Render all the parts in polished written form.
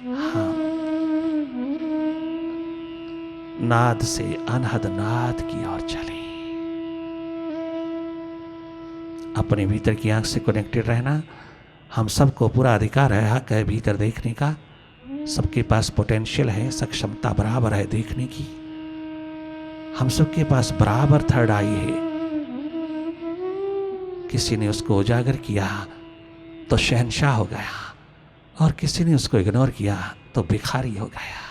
हम नाद से अनहद नाद की ओर चले। अपने भीतर की आंख से कनेक्टेड रहना। हम सबको पूरा अधिकार है, हक है भीतर देखने का। सबके पास पोटेंशियल है, सक्षमता बराबर है देखने की। हम सबके पास बराबर थर्ड आई है। किसी ने उसको उजागर किया तो शहंशाह हो गया, और किसी ने उसको इग्नोर किया तो भिखारी हो गया।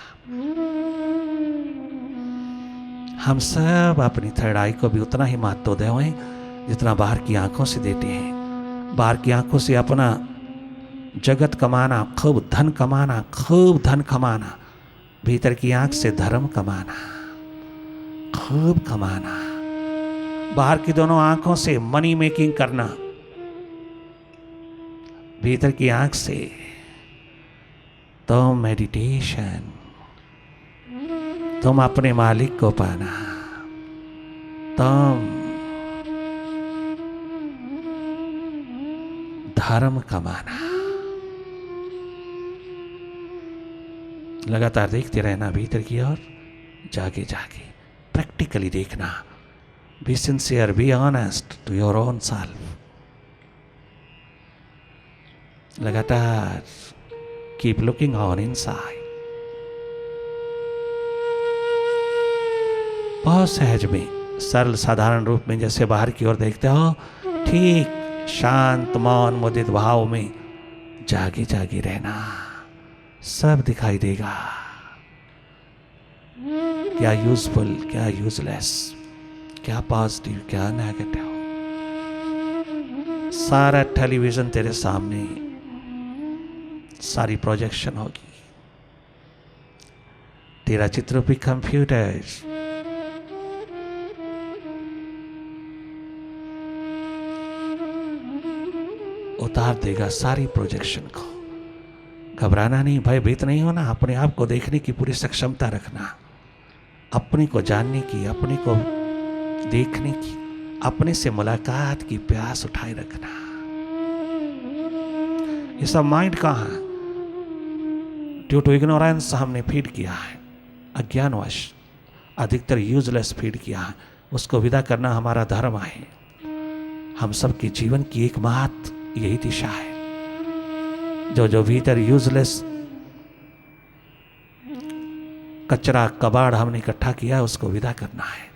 हम सब अपनी थर्ड आई को भी उतना ही महत्व दें जितना बाहर की आंखों से देते हैं। बाहर की आंखों से अपना जगत कमाना, खूब धन कमाना, खूब धन कमाना। भीतर की आंख से धर्म कमाना, खूब कमाना। बाहर की दोनों आंखों से मनी मेकिंग करना, भीतर की आंख से तो मेडिटेशन, तुम अपने मालिक को पाना, तुम धर्म कमाना। लगातार देखते रहना भीतर की ओर, जागे जागे प्रैक्टिकली देखना। Be sincere, be honest to your own self. लगातार कीप लुकिंग ऑन इनसाइड। बहुत सहज में, सरल साधारण रूप में जैसे बाहर की ओर देखते हो, ठीक शांत मौन मुदित भाव में जागे जागे रहना। सब दिखाई देगा, क्या यूजफुल, क्या यूजलेस, क्या पॉजिटिव, क्या नेगेटिव। सारा टेलीविजन तेरे सामने, सारी प्रोजेक्शन होगी। तेरा चित्रूपी कंप्यूटर उतार देगा सारी प्रोजेक्शन को। घबराना नहीं, भयभीत नहीं होना। अपने आप को देखने की पूरी सक्षमता रखना, अपने को जानने की, अपने को देखने की, अपने से मुलाकात की प्यास उठाए रखना। ये सब माइंड कहाँ है? ड्यू टू इग्नोरेंस हमने फीड किया है, अज्ञानवश अधिकतर यूजलेस फीड किया है। उसको विदा करना हमारा धर्म है। हम सबके जीवन की एकमात्र यही दिशा है। जो भीतर यूजलेस कचरा कबाड़ हमने इकट्ठा किया है, उसको विदा करना है।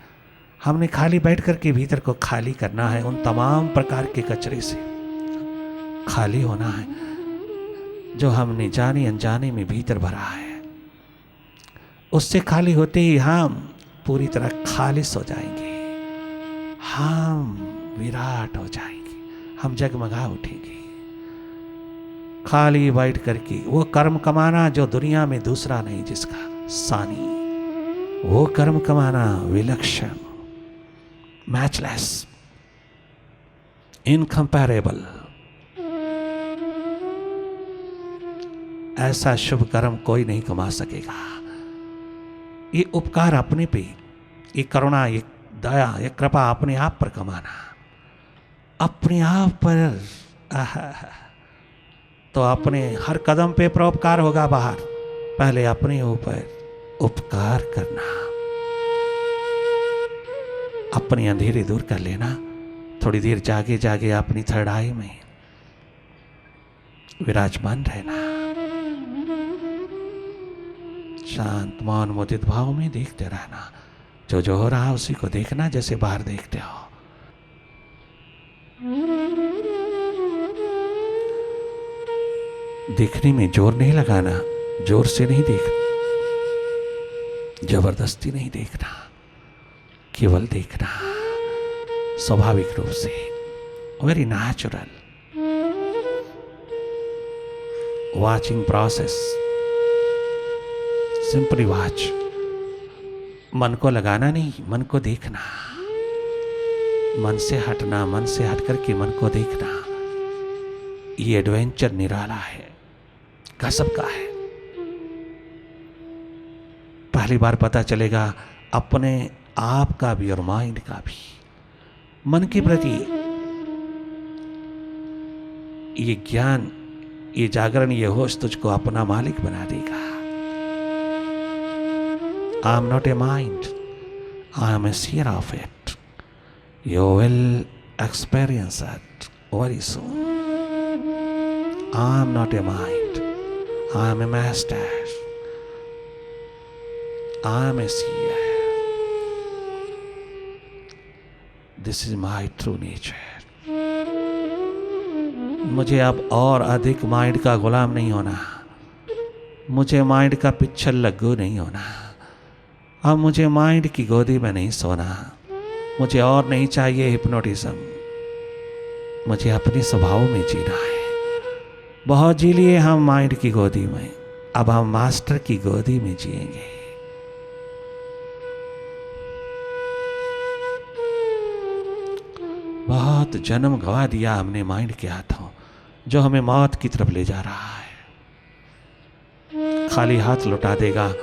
हमने खाली बैठ करके भीतर को खाली करना है। उन तमाम प्रकार के कचरे से खाली होना है जो हमने जाने अनजाने में भीतर भरा है। उससे खाली होते ही हम पूरी तरह खालिस हो जाएंगे, हम विराट हो जाएंगे, हम जगमगा उठेंगे। खाली बैठ करके वो कर्म कमाना जो दुनिया में दूसरा नहीं जिसका सानी, वो कर्म कमाना विलक्षण, मैचलेस, इनकंपैरेबल। ऐसा शुभ कर्म कोई नहीं कमा सकेगा। ये उपकार अपने पे, ये करुणा, ये दया, ये कृपा अपने आप पर कमाना, अपने आप पर। तो अपने हर कदम पे परोपकार होगा बाहर, पहले अपने ऊपर उपकार करना। अपने अंधेरे दूर कर लेना। थोड़ी देर जागे जागे अपनी थर्ड आई में विराजमान रहना। शांत मौन मुदित भाव में देखते रहना। जो हो रहा उसी को देखना जैसे बाहर देखते हो। देखने में जोर नहीं लगाना, जोर से नहीं देखना, जबरदस्ती नहीं देखना, केवल देखना स्वाभाविक रूप से, very natural watching process. Simply watch, मन को लगाना नहीं, मन को देखना, मन से हटना, मन से हट करके मन को देखना। ये एडवेंचर निराला है, गजब का है। पहली बार पता चलेगा अपने आप का भी और माइंड का भी, मन के प्रति ये ज्ञान, ये जागरण, ये होश तुझको अपना मालिक बना देगा। I am not a mind, I am a seer of it. You will experience it very soon. I am not a mind, I am a master, I am a seer. This is my true nature. मुझे अब और अधिक mind का गुलाम नहीं होना, मुझे mind का पिच्छल लग्गू नहीं होना, अब मुझे माइंड की गोदी में नहीं सोना, मुझे और नहीं चाहिए हिप्नोटिज्म, मुझे अपने स्वभाव में जीना है। बहुत जी लिए हम माइंड की गोदी में, अब हम मास्टर की गोदी में जिएंगे। बहुत जन्म गवा दिया हमने माइंड के हाथों, जो हमें मौत की तरफ ले जा रहा है। खाली हाथ लौटा देगा।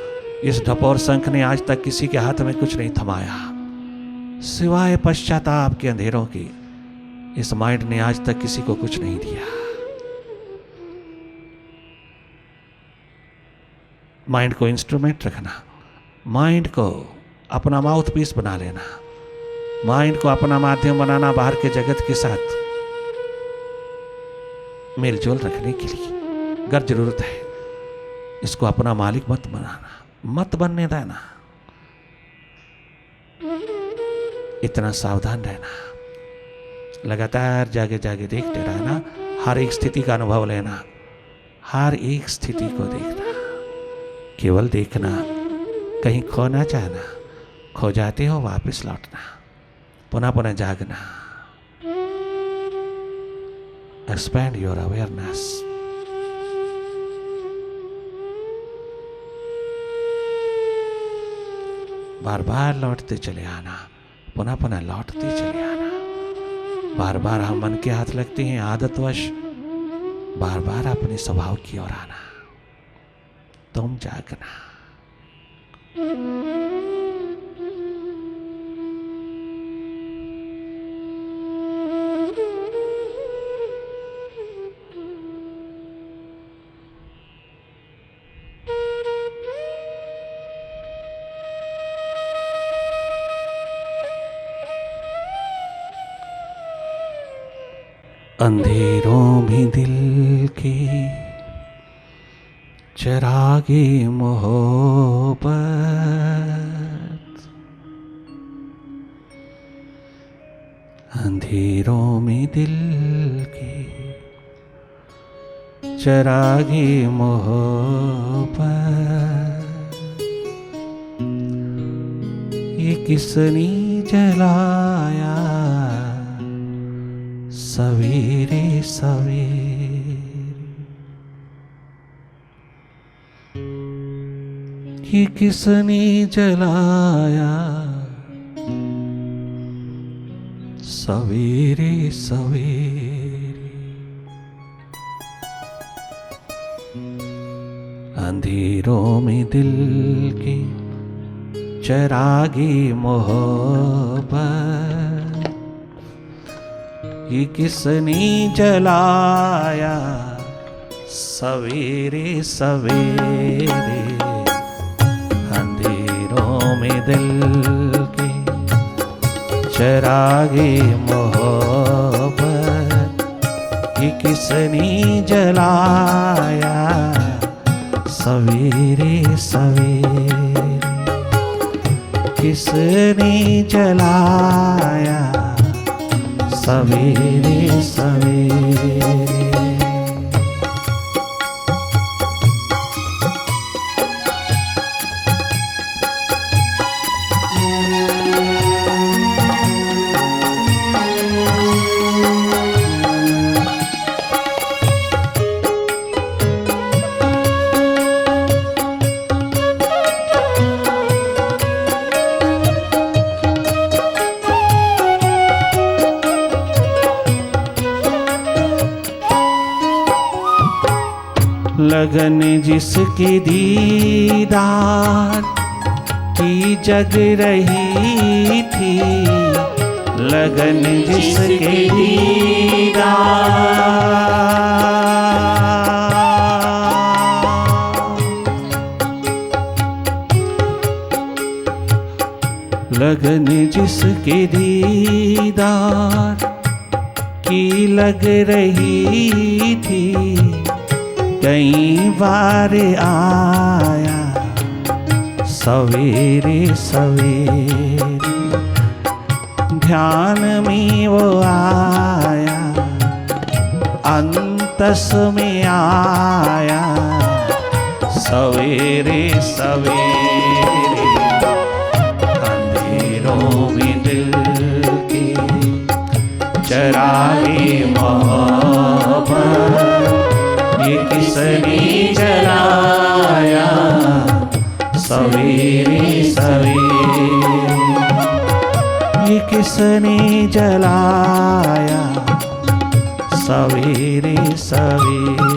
इस ढपोर शंख ने आज तक किसी के हाथ में कुछ नहीं थमाया सिवाय पश्चाताप के अंधेरों की। इस माइंड ने आज तक किसी को कुछ नहीं दिया। माइंड को इंस्ट्रूमेंट रखना, माइंड को अपना माउथ पीस बना लेना, माइंड को अपना माध्यम बनाना बाहर के जगत के साथ मेलजोल रखने के लिए। अगर जरूरत है इसको अपना मालिक मत बनाना, मत बनने देना। इतना सावधान रहना, लगातार जागे जागे देखते रहना, हर एक स्थिति का अनुभव लेना, हर एक स्थिति को देखना, केवल देखना, कहीं खो ना जाना। खो जाते हो वापस लौटना, पुनः पुनः जागना। Expand your awareness. बार बार लौटते चले आना, पुनः पुनः लौटते चले आना। बार बार हम मन के हाथ लगते हैं आदतवश, बार बार अपने स्वभाव की ओर आना। तुम जागना। अंधेरों में दिल के चरागे मोहब्बत, अंधेरों में दिल के चरागे मोहब्बत, ये किसने जलाया सवेरे सवेरे, ये किसने जलाया सवेरे सवेरे। अंधेरों में दिल के चरागे मोहब्बत, ये किसने जलाया सवेरे सवेरे। अंधेरों में दिल के चरागे मोहब्बत, ये किसने जलाया सवेरे सवेरे, किसने जलाया सवेरे सवेरे। लगन जिसकी दीदार की जग रही थी, लगन जिसके दीदार लगन जिसके दीदार की लग रही थी, कई बार आया सवेरे सवेरे, ध्यान में वो आया, अंतस में आया सवेरे सवेरे, अंधेरों में दिल के चरागे मोहब्बत, ये किसने जलाया सवेरे सवेरे, ये किसने जलाया सवेरे सवेरे।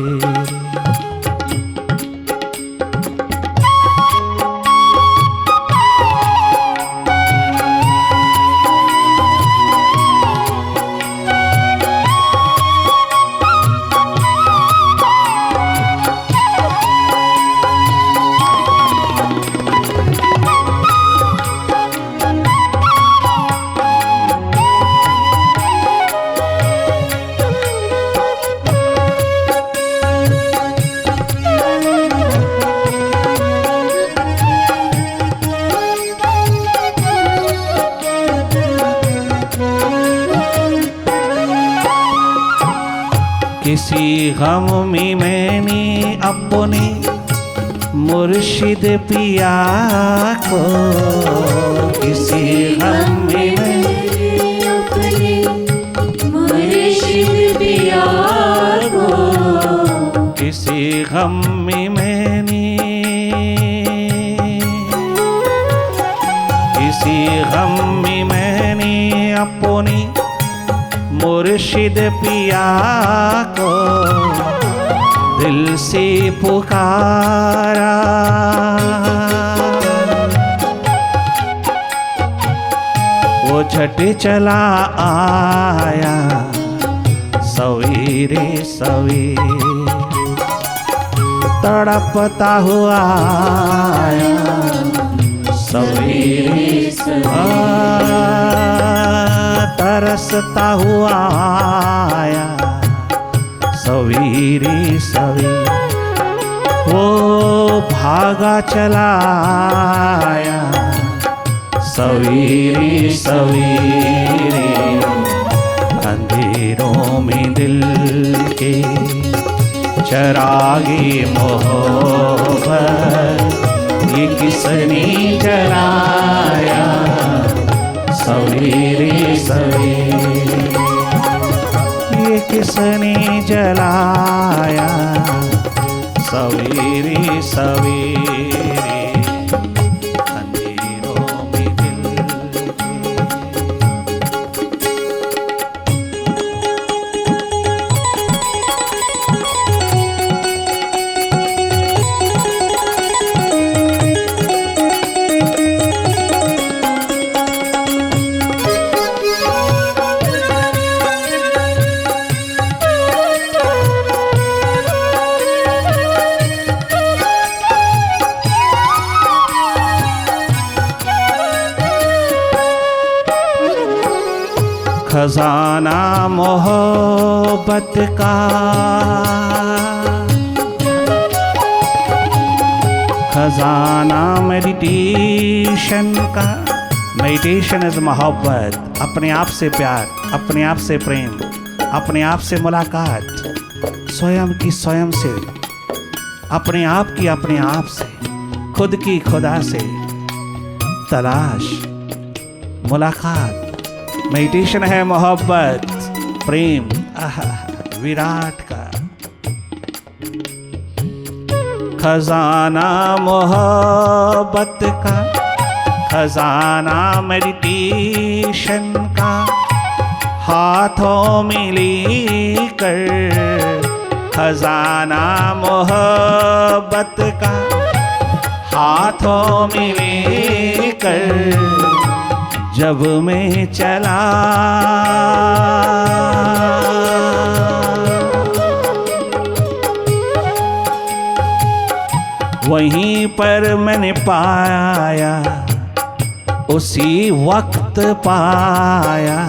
किसी गम में मैंने अपने मुर्शिद पिया को, किसी गम में मैंने अपने मुर्शिद पिया को, किसी गम में मैंने, किसी गम में मैंने अपनी मुर्शिद पिया को दिल से पुकारा, वो झट चला आया सवेरे सवेरे, तड़पता हुआ आया सवेरे सवेरे, तरसता हुआ आया सवेरे सवेरे, वो भागा चला आया सवेरे सवेरे, अंधेरों में दिल के चरागे मोहब्बत, ये किसने जलाया सवेरे सवेरे, ये किसने जलाया सवेरे सवेरे, अंधेरों में दिल के। खजाना मोहब्बत का, खजाना मेडिटेशन का, मेडिटेशन इज मोहब्बत, अपने आप से प्यार, अपने आप से प्रेम, अपने आप से मुलाकात, स्वयं की स्वयं से, अपने आप की अपने आप से, खुद की खुदा से तलाश, मुलाकात, मेडिटेशन है मोहब्बत, प्रेम, विराट का खजाना मोहब्बत का, खजाना मेडिटेशन का, हाथों में लेकर खजाना मोहब्बत का, हाथों में लेकर जब मैं चला, वहीं पर मैंने पाया उसी वक्त पाया,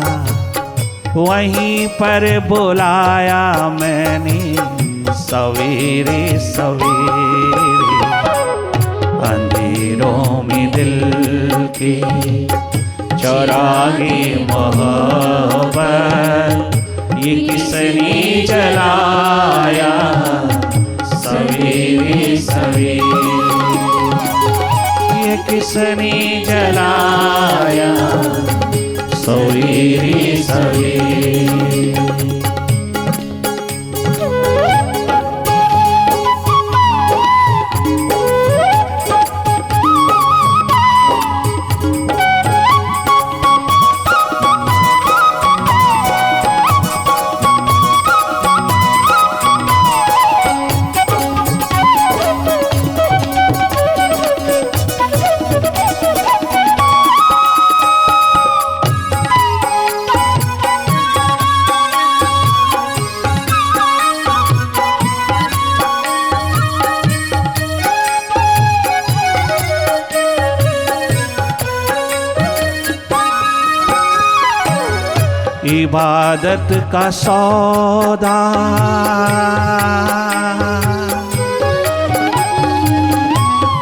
वहीं पर बुलाया मैंने सवेरे सवेरे। अंधेरों में दिल के चौराहे मोहब्बत, ये किसने जलाया सवेरे सवेरे, ये किसने जलाया सवेरे सवेरे। इबादत का सौदा,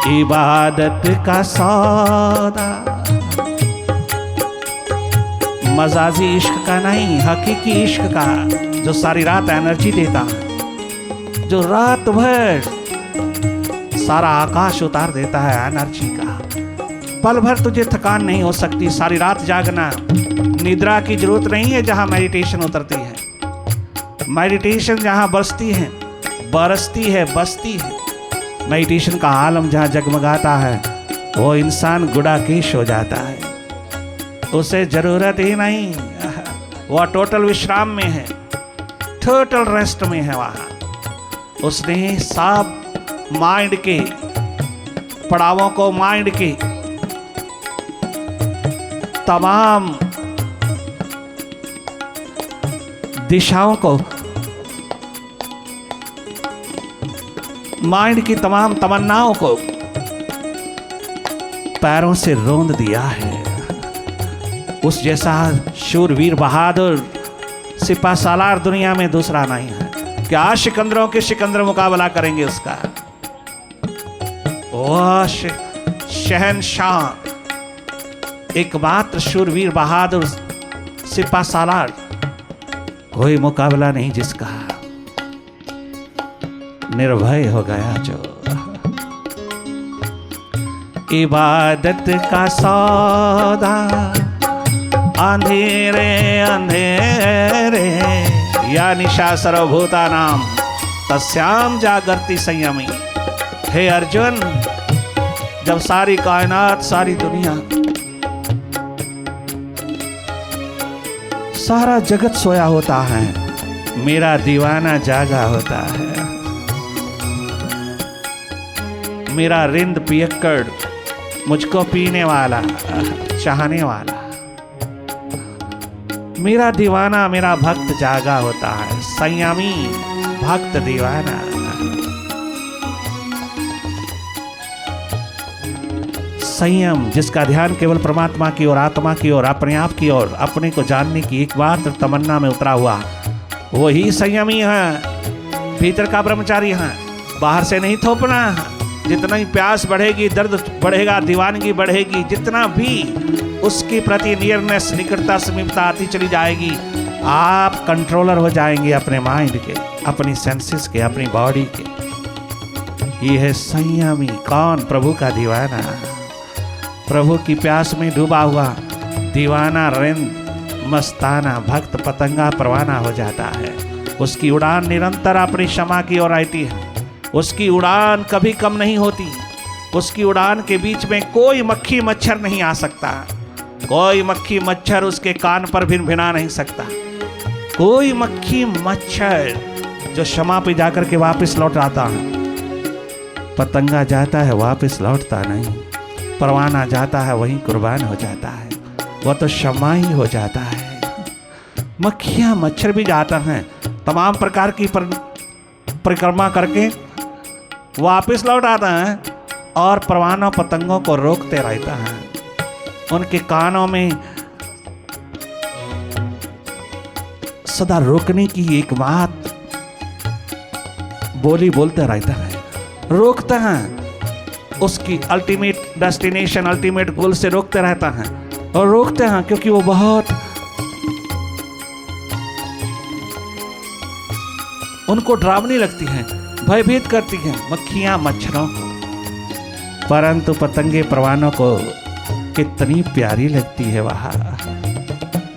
इबादत का सौदा, मजाजी इश्क का नहीं, हकीकी इश्क का, जो सारी रात एनर्जी देता है, जो रात भर सारा आकाश उतार देता है एनर्जी का। पल भर तुझे थकान नहीं हो सकती, सारी रात जागना। निद्रा की जरूरत नहीं है जहां मेडिटेशन उतरती है। मेडिटेशन जहां बसती है, बरसती है, बसती है। मेडिटेशन का आलम जहां जगमगाता है, वो इंसान गुडाकेश हो जाता है। उसे जरूरत ही नहीं, वह टोटल विश्राम में है, टोटल रेस्ट में है। वहां उसने सब माइंड के पड़ावों को, माइंड के तमाम दिशाओं को, माइंड की तमाम तमन्नाओं को पैरों से रोंद दिया है। उस जैसा शूरवीर बहादुर सिपा सालार दुनिया में दूसरा नहीं है। क्या सिकंदरों के सिकंदर मुकाबला करेंगे उसका? वह शहनशाह, एकमात्र शूरवीर बहादुर सिपा सालार, कोई मुकाबला नहीं जिसका। निर्भय हो गया जो। इबादत का सौदा, अंधेरे अंधेरे, या निशा सर्वभूता नाम तस्याम जागृति संयमी। हे अर्जुन, जब सारी कायनात, सारी दुनिया, सारा जगत सोया होता है, मेरा दीवाना जागा होता है। मेरा रिंद पियक्कड़, मुझको पीने वाला, चाहने वाला, मेरा दीवाना, मेरा भक्त जागा होता है। संयमी भक्त दीवाना। संयम, जिसका ध्यान केवल परमात्मा की ओर, आत्मा की ओर, अपने आप की ओर, अपने को जानने की एकमात्र तमन्ना में उतरा हुआ, वही संयमी है, भीतर का ब्रह्मचारी है। बाहर से नहीं थोपना। जितना ही प्यास बढ़ेगी, दर्द बढ़ेगा, दीवानगी बढ़ेगी, जितना भी उसके प्रति नियरनेस, निकटता, समीपता आती चली जाएगी, आप कंट्रोलर हो जाएंगे अपने माइंड के, अपनी सेंसेस के, अपनी बॉडी के। ये है संयमी। कौन? प्रभु का दीवाना, प्रभु की प्यास में डूबा हुआ दीवाना, रिंद मस्ताना भक्त पतंगा परवाना हो जाता है। उसकी उड़ान निरंतर अपनी क्षमा की ओर रहती है। उसकी उड़ान कभी कम नहीं होती। उसकी उड़ान के बीच में कोई मक्खी मच्छर नहीं आ सकता। कोई मक्खी मच्छर उसके कान पर भिनभिना नहीं सकता। कोई मक्खी मच्छर जो क्षमा पे जाकर के वापस लौट आता है। पतंगा जाता है, वापस लौटता नहीं। परवाना जाता है, वहीं कुर्बान हो जाता है। वह तो क्षमा ही हो जाता है। मक्खियाँ मच्छर भी जाता हैं, तमाम प्रकार की परिक्रमा करके वापस लौट आता है और परवाना पतंगों को रोकते रहता है। उनके कानों में सदा रोकने की एक बात बोली बोलते रहता है, रोकते हैं उसकी अल्टीमेट डेस्टिनेशन, अल्टीमेट गोल से रोकते रहता है। और रोकते हैं क्योंकि वो बहुत उनको डरावनी लगती हैं, भयभीत करती हैं मक्खियां मच्छरों को, परंतु पतंगे परवानों को कितनी प्यारी लगती है वह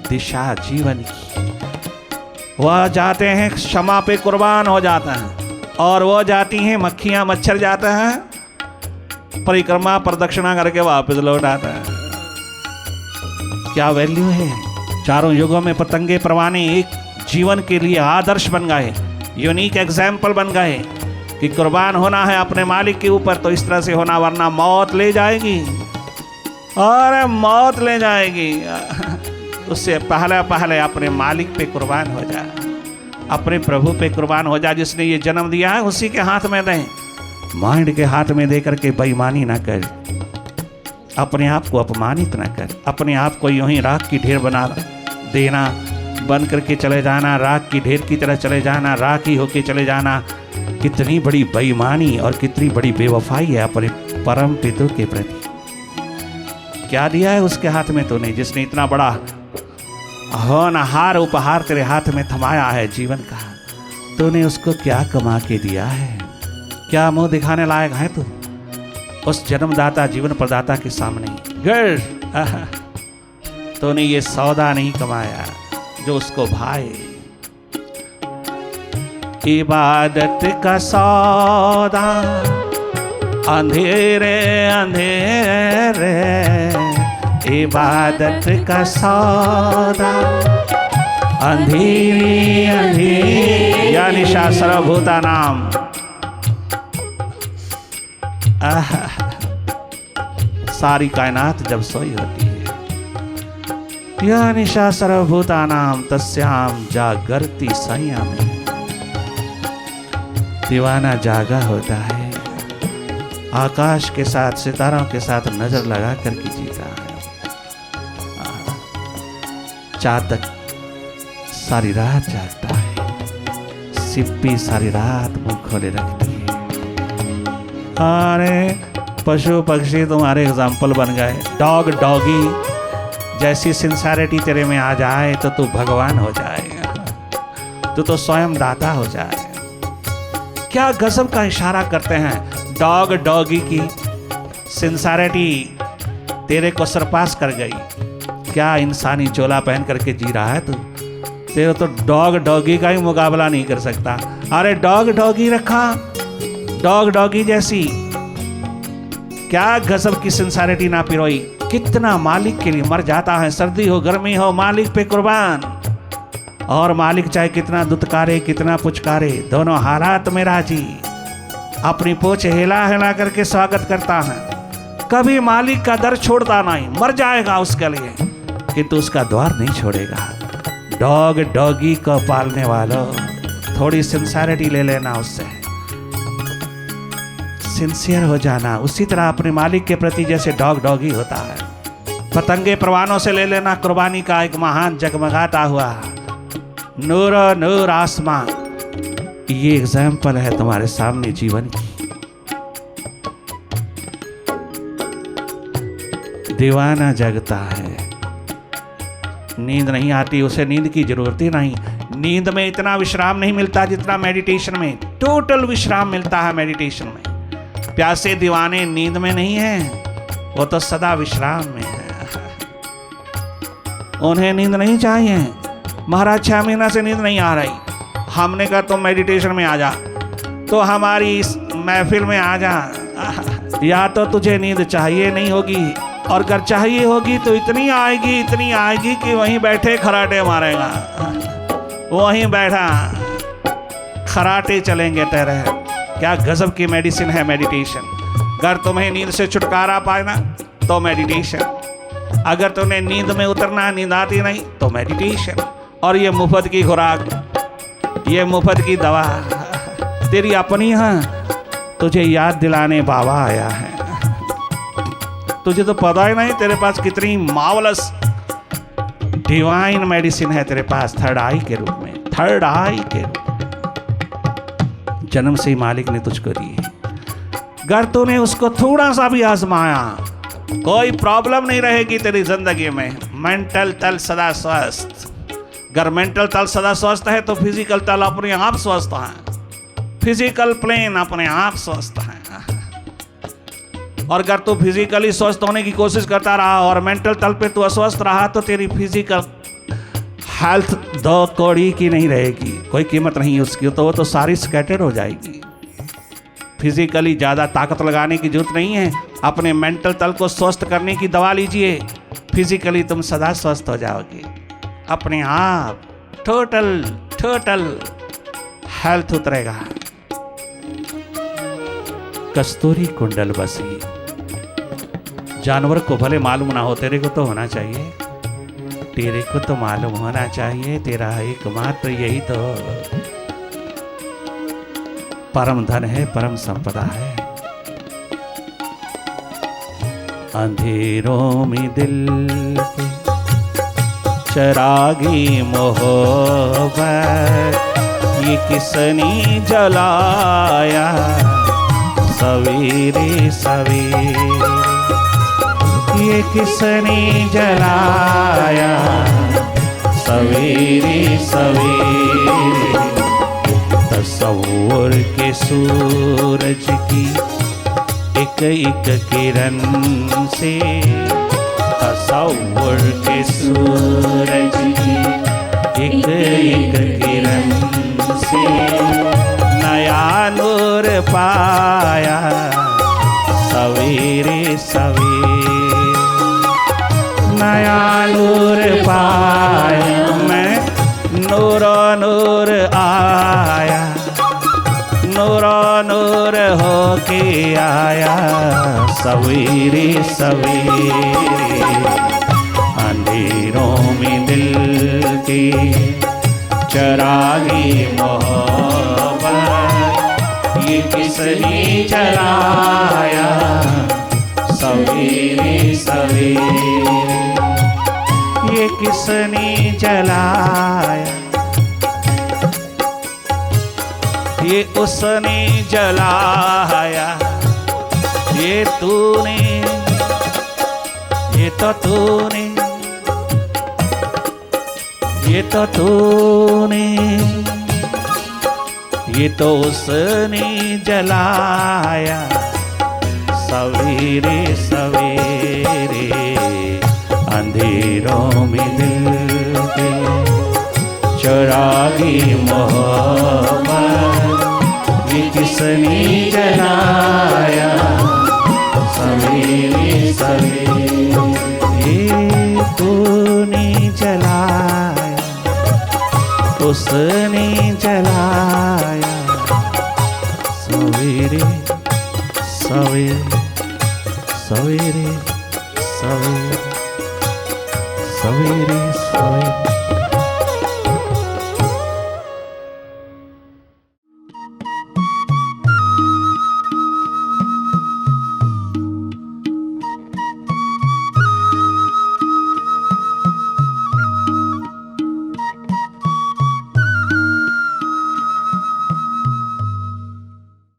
दिशा जीवन की। वह जाते हैं क्षमा पे कुर्बान हो जाते हैं, और वो जाती हैं मक्खियां मच्छर जाते हैं परिक्रमा प्रदक्षिणा करके वापस लौट आते हैं। क्या वैल्यू है। चारों युगों में पतंगे परवाने एक जीवन के लिए आदर्श बन गए, यूनिक एग्जाम्पल बन गए कि कुर्बान होना है अपने मालिक के ऊपर तो इस तरह से होना, वरना मौत ले जाएगी, और मौत ले जाएगी। उससे पहले पहले अपने मालिक पे कुर्बान हो जा, अपने प्रभु पे कुर्बान हो जा, जिसने ये जन्म दिया है उसी के हाथ में दें। माइंड के हाथ में दे करके बेईमानी ना कर, अपने आप को अपमानित ना कर, अपने आप को यूं ही राख की ढेर बना देना, बन करके चले जाना, राख की ढेर की तरह चले जाना, राख ही होके चले जाना। कितनी बड़ी बेईमानी और कितनी बड़ी बेवफाई है अपने परम पिता के प्रति। क्या दिया है उसके हाथ में तूने, जिसने इतना बड़ा होनहार उपहार तेरे हाथ में थमाया है जीवन का। तूने उसको क्या कमा के दिया है, क्या मुंह दिखाने लायक है तू उस जन्मदाता जीवन प्रदाता के सामने। गर तूने ये सौदा नहीं कमाया जो उसको भाए। इबादत का सौदा अंधेरे अंधेरे, इबादत का सौदा अंधेरे अंधेरे, या निशा सर्वभूता नाम। सारी कायनात जब सोई होती है, या निशा सर्वभूता नाम तस्याम जागरती संयमी। दीवाना जागा होता है, आकाश के साथ सितारों के साथ नजर लगा करके जीता है। चातक सारी रात जागता है, सिप्पी सारी रात मुंह खोले रखती है। अरे पशु पक्षी तुम्हारे एग्जाम्पल बन गए। डॉग डॉगी जैसी सिंसारिटी तेरे में आ जाए तो तू भगवान हो जाएगा, तू तो स्वयं दाता हो जाए। क्या गजब का इशारा करते हैं। डॉग डॉगी की सिंसारिटी तेरे को सरपास कर गई। क्या इंसानी चोला पहन करके जी रहा है तू, तेरे तो डॉग डॉगी का ही मुकाबला नहीं कर सकता। अरे डॉग डॉगी रखा, डॉग डॉगी जैसी क्या गजब की सिंसारिटी ना पिरोई। कितना मालिक के लिए मर जाता है, सर्दी हो गर्मी हो मालिक पे कुर्बान। और मालिक चाहे कितना दुत्कारे कितना पुचकारे, दोनों हालात में राजी, अपनी पूंछ हिला हिला करके स्वागत करता है। कभी मालिक का दर छोड़ता नहीं, मर जाएगा उसके लिए, किंतु उसका द्वार नहीं छोड़ेगा। डॉग डॉगी को पालने वालों थोड़ी सिंसियरिटी ले लेना, उससे सिंसियर हो जाना, उसी तरह अपने मालिक के प्रति जैसे डॉग डॉगी होता है। पतंगे परवानों से ले लेना कुर्बानी का एक महान जगमगाता हुआ नूर नूर आसमां। ये एग्जाम्पल है तुम्हारे सामने जीवन की। दीवाना जगता है, नींद नहीं आती, उसे नींद की जरूरत ही नहीं। नींद में इतना विश्राम नहीं मिलता जितना मेडिटेशन में, टोटल विश्राम मिलता है मेडिटेशन में। प्यासे दीवाने नींद में नहीं है, वो तो सदा विश्राम में है। उन्हें नींद नहीं चाहिए। महाराज 6 महीना से नींद नहीं आ रही, हमने कहा तुम मेडिटेशन में आ जा, तो हमारी इस महफिल में आ जा। या तो तुझे नींद चाहिए नहीं होगी, और अगर चाहिए होगी तो इतनी आएगी कि वहीं बैठे खराटे मारेगा। वहीं बैठा खराटे चलेंगे तेरे। क्या गजब की मेडिसिन है मेडिटेशन। अगर तुम्हें नींद से छुटकारा पाना तो मेडिटेशन, अगर तुम्हें नींद में उतरना, नींद आती नहीं तो मेडिटेशन। और ये मुफ्त की खुराक, ये मुफ्त की दवा तेरी अपनी है, तुझे याद दिलाने बाबा आया है। तुझे तो पता ही नहीं तेरे पास कितनी मार्वलस डिवाइन मेडिसिन है तेरे पास, थर्ड आई के रूप में, थर्ड आई के रूप में जन्म से ही मालिक ने तुझको दी है। अगर तूने उसको थोड़ा सा भी आजमाया, कोई प्रॉब्लम नहीं रहेगी तेरी जिंदगी में। मेंटल तल सदा स्वस्थ, अगर मेंटल तल सदा स्वस्थ है तो फिजिकल तल अपने आप स्वस्थ है, फिजिकल प्लेन अपने आप स्वस्थ है। और अगर तू फिजिकली स्वस्थ होने की कोशिश करता रहा और मेंटल तल पे तू अस्वस्थ रहा तो तेरी फिजिकल हेल्थ दो कौड़ी की नहीं रहेगी, कोई कीमत नहीं उसकी, तो वो तो सारी स्कैटर्ड हो जाएगी। फिजिकली ज़्यादा ताकत लगाने की जरूरत नहीं है, अपने मेंटल तल को स्वस्थ करने की दवा लीजिए, फिजिकली तुम सदा स्वस्थ हो जाओगे अपने आप, टोटल हेल्थ उतरेगा। कस्तूरी कुंडल बसी, जानवर को भले मालूम ना हो, तेरे को तो होना चाहिए, तेरे को तो मालूम होना चाहिए, तेरा एकमात्र यही तो परम धन है, परम संपदा है। अंधेरों में दिल के चरागी मोहब्बत, ये किसने जलाया सवेरे सवेरे, ये किसने जलाया सवेरे सवेरे। तस्वुर के सूरज की एक एक किरण से, तस्वुर के सूरज की एक एक किरण से नया नूर पाया सवेरे सवेरे, नया नूर पाया मैं, नूरो नूर आया, नूरो नूर होके आया सवेरे सवेरे। अंधेरों में दिल के चरागी मोहब्बत, ये किसने जलाया सवेरे सवेरे, ये किसने जलाया, ये उसने जलाया, ये तूने, ये तो तूने, ये तो तूने, ये तो उसने जलाया सवेरे सवेरे। अंधेरों में दिल के चरागी मोहब्बत, ये किसने जलाया सवेरे सवेरे, ये तूने जलाया, उसने जलाया सवेरे सवेरे सवेरे सवेरे सवेरे सवेरे।